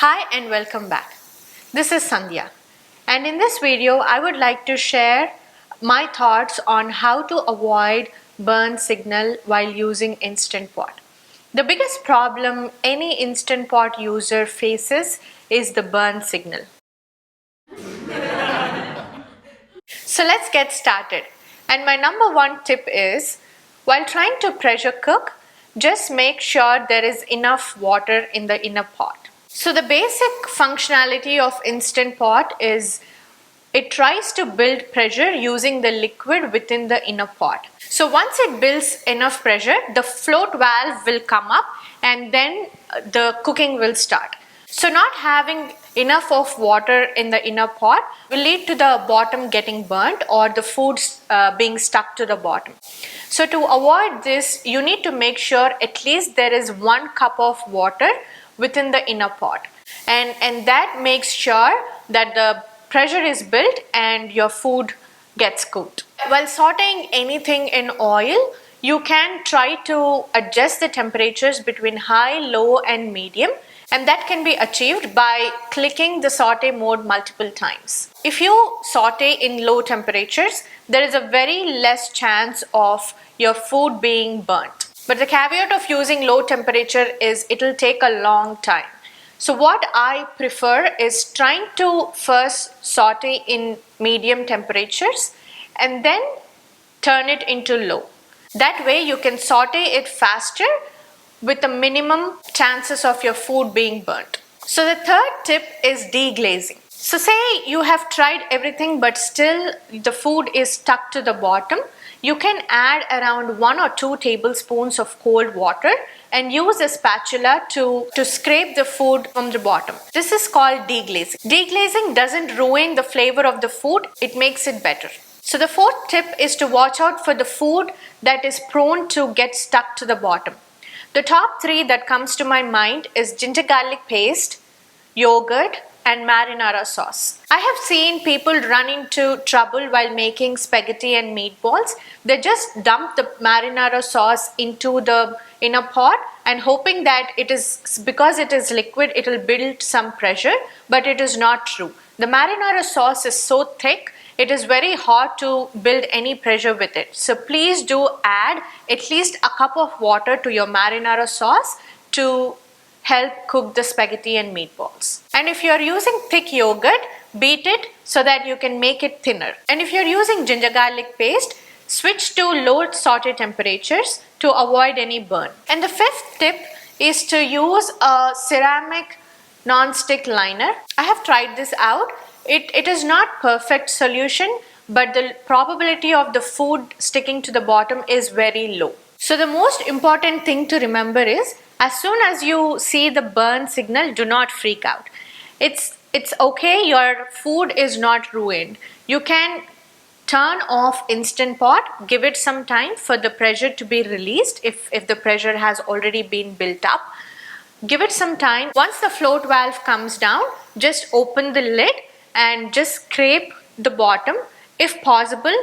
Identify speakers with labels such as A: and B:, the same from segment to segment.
A: Hi and welcome back. This is Sandhya, and in this video I would like to share my thoughts on how to avoid burn signal while using Instant Pot. The biggest problem any Instant Pot user faces is the burn signal. So let's get started. And my number one tip is, while trying to pressure cook, just make sure there is enough water in the inner pot. So the basic functionality of Instant Pot is it tries to build pressure using the liquid within the inner pot. So once it builds enough pressure, the float valve will come up and then the cooking will start. So not having enough of water in the inner pot will lead to the bottom getting burnt or the food being stuck to the bottom. So to avoid this, you need to make sure at least there is 1 cup of water within the inner pot, and that makes sure that the pressure is built and your food gets cooked. While sauteing anything in oil, you can try to adjust the temperatures between high, low and medium, and that can be achieved by clicking the saute mode multiple times. If you saute in low temperatures, there is a very less chance of your food being burnt. But the caveat of using low temperature is it will take a long time. So what I prefer is trying to first saute in medium temperatures and then turn it into low. That way you can saute it faster with the minimum chances of your food being burnt. So the third tip is deglazing. So say you have tried everything but still the food is stuck to the bottom. You can add around 1 or 2 tablespoons of cold water and use a spatula to scrape the food from the bottom. This is called deglazing. Deglazing doesn't ruin the flavor of the food, it makes it better. So the fourth tip is to watch out for the food that is prone to get stuck to the bottom. The top 3 that comes to my mind is ginger garlic paste, yogurt and marinara sauce. I have seen people run into trouble while making spaghetti and meatballs. They just dump the marinara sauce into the inner pot and hoping that because it is liquid, it will build some pressure, but it is not true. The marinara sauce is so thick, it is very hard to build any pressure with it. So please do add at least a cup of water to your marinara sauce to help cook the spaghetti and meatballs. And if you are using thick yogurt, beat it so that you can make it thinner. And if you are using ginger garlic paste, switch to low saute temperatures to avoid any burn. And the fifth tip is to use a ceramic non-stick liner. I have tried this out. It is not perfect solution, but the probability of the food sticking to the bottom is very low. So the most important thing to remember is, as soon as you see the burn signal, do not freak out. It's okay, your food is not ruined. You can turn off Instant Pot, give it some time for the pressure to be released if the pressure has already been built up. Give it some time. Once the float valve comes down, just open the lid and just scrape the bottom. If possible,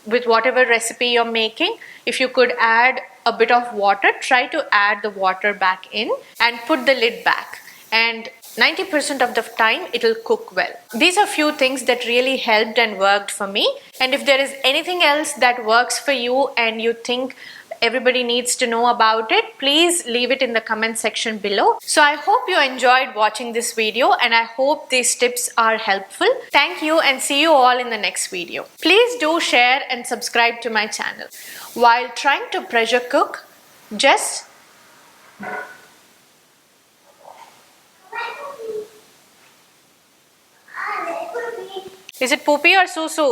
A: with whatever recipe you're making, if you could add a bit of water, try to add the water back in and put the lid back. And 90% of the time it will cook well. These are few things that really helped and worked for me. And if there is anything else that works for you and you think everybody needs to know about it, please leave it in the comment section below. So I hope you enjoyed watching this video and I hope these tips are helpful. Thank you and see you all in the next video. Please do share and subscribe to my channel. While trying to pressure cook, just is it poopy or susu?